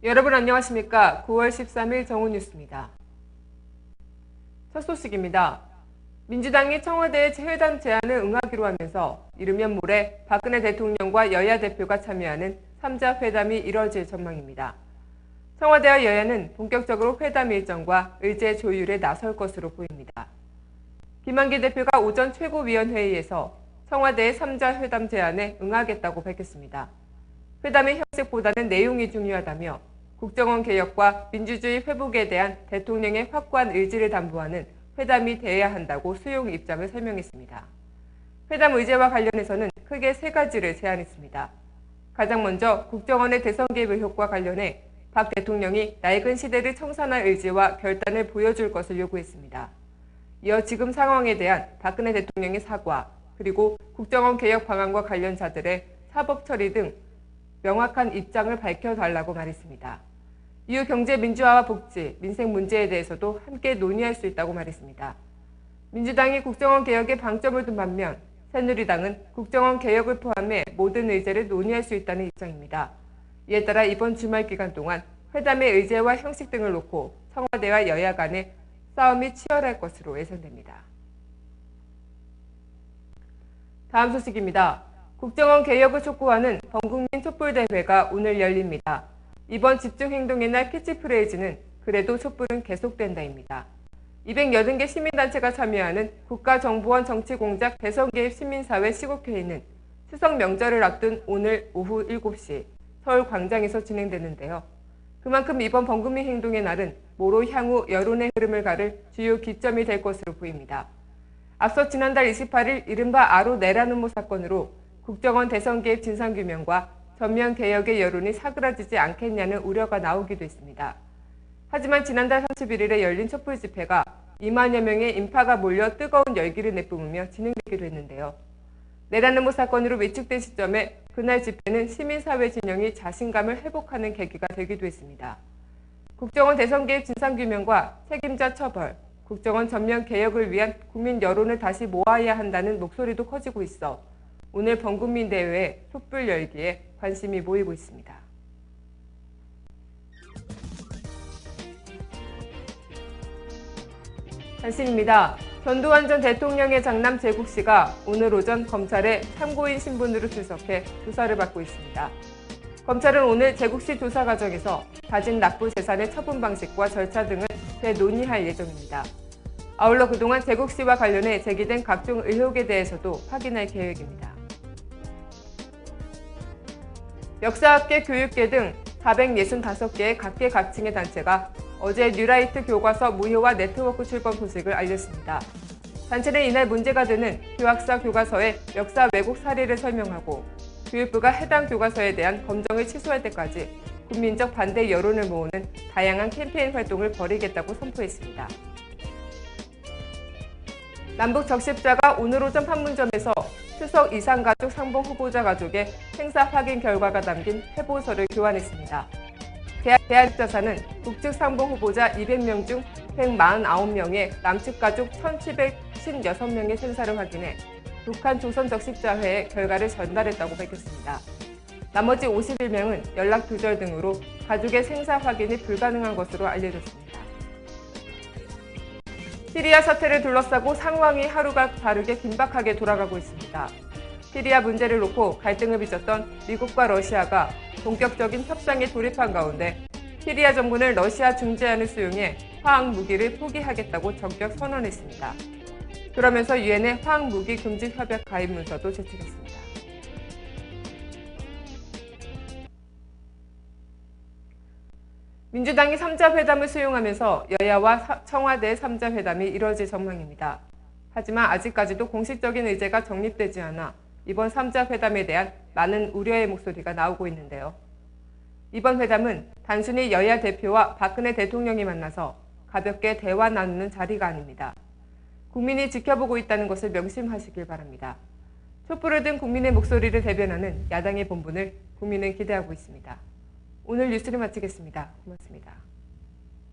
여러분 안녕하십니까? 9월 13일 정오뉴스입니다. 첫 소식입니다. 민주당이 청와대의 회담 제안을 응하기로 하면서 이르면 모레 박근혜 대통령과 여야 대표가 참여하는 3자 회담이 이뤄질 전망입니다. 청와대와 여야는 본격적으로 회담 일정과 의제 조율에 나설 것으로 보입니다. 김한길 대표가 오전 최고위원회의에서 청와대의 3자 회담 제안에 응하겠다고 밝혔습니다. 회담의 형식보다는 내용이 중요하다며 국정원 개혁과 민주주의 회복에 대한 대통령의 확고한 의지를 담보하는 회담이 돼야 한다고 수용 입장을 설명했습니다. 회담 의제와 관련해서는 크게 세 가지를 제안했습니다. 가장 먼저 국정원의 대선 개입 의혹과 관련해 박 대통령이 낡은 시대를 청산할 의지와 결단을 보여줄 것을 요구했습니다. 이어 지금 상황에 대한 박근혜 대통령의 사과, 그리고 국정원 개혁 방안과 관련자들의 사법 처리 등 명확한 입장을 밝혀달라고 말했습니다. 이후 경제 민주화와 복지, 민생 문제에 대해서도 함께 논의할 수 있다고 말했습니다. 민주당이 국정원 개혁에 방점을 둔 반면 새누리당은 국정원 개혁을 포함해 모든 의제를 논의할 수 있다는 입장입니다. 이에 따라 이번 주말 기간 동안 회담의 의제와 형식 등을 놓고 청와대와 여야 간의 싸움이 치열할 것으로 예상됩니다. 다음 소식입니다. 국정원 개혁을 촉구하는 범국민 촛불대회가 오늘 열립니다. 이번 집중행동의 날 캐치프레이즈는 그래도 촛불은 계속된다입니다. 280개 시민단체가 참여하는 국가정보원 정치공작 대선개입 시민사회 시국회의는 추석 명절을 앞둔 오늘 오후 7시 서울 광장에서 진행되는데요. 그만큼 이번 범국민 행동의 날은 모로 향후 여론의 흐름을 가를 주요 기점이 될 것으로 보입니다. 앞서 지난달 28일 이른바 아로 내라누모 사건으로 국정원 대선 개입 진상규명과 전면 개혁의 여론이 사그라지지 않겠냐는 우려가 나오기도 했습니다. 하지만 지난달 31일에 열린 촛불 집회가 2만여 명의 인파가 몰려 뜨거운 열기를 내뿜으며 진행되기도 했는데요. 내라누모 사건으로 위축된 시점에 그날 집회는 시민사회 진영이 자신감을 회복하는 계기가 되기도 했습니다. 국정원 대선 개입 진상규명과 책임자 처벌, 국정원 전면 개혁을 위한 국민 여론을 다시 모아야 한다는 목소리도 커지고 있어 오늘 범국민 대회에 촛불 열기에 관심이 모이고 있습니다. 단신입니다. 전두환 전 대통령의 장남 제국 씨가 오늘 오전 검찰에 참고인 신분으로 출석해 조사를 받고 있습니다. 검찰은 오늘 제국 씨 조사 과정에서 가진 납부 재산의 처분 방식과 절차 등을 재논의할 예정입니다. 아울러 그동안 제국 씨와 관련해 제기된 각종 의혹에 대해서도 확인할 계획입니다. 역사학계, 교육계 등 465개의 각계각층의 단체가 어제 뉴라이트 교과서 무효화 네트워크 출범 소식을 알렸습니다. 단체는 이날 문제가 되는 교학사 교과서의 역사 왜곡 사례를 설명하고 교육부가 해당 교과서에 대한 검정을 취소할 때까지 국민적 반대 여론을 모으는 다양한 캠페인 활동을 벌이겠다고 선포했습니다. 남북 적십자가 오늘 오전 판문점에서 추석 이상가족 상봉 후보자 가족의 행사 확인 결과가 담긴 회보서를 교환했습니다. 대한자사는 북측 상봉 후보자 200명 중 149명의 남측 가족 1756명의 생사를 확인해 북한 조선적십자회의 결과를 전달했다고 밝혔습니다. 나머지 51명은 연락 두절 등으로 가족의 생사 확인이 불가능한 것으로 알려졌습니다. 시리아 사태를 둘러싸고 상황이 하루가 다르게 긴박하게 돌아가고 있습니다. 시리아 문제를 놓고 갈등을 빚었던 미국과 러시아가 본격적인 협상에 돌입한 가운데 시리아 정부는 러시아 중재안을 수용해 화학 무기를 포기하겠다고 전격 선언했습니다. 그러면서 유엔의 화학 무기 금지 협약 가입 문서도 제출했습니다. 민주당이 3자 회담을 수용하면서 여야와 청와대 3자 회담이 이뤄질 전망입니다. 하지만 아직까지도 공식적인 의제가 정립되지 않아 이번 3자 회담에 대한 많은 우려의 목소리가 나오고 있는데요. 이번 회담은 단순히 여야 대표와 박근혜 대통령이 만나서 가볍게 대화 나누는 자리가 아닙니다. 국민이 지켜보고 있다는 것을 명심하시길 바랍니다. 촛불을 든 국민의 목소리를 대변하는 야당의 본분을 국민은 기대하고 있습니다. 오늘 뉴스를 마치겠습니다. 고맙습니다.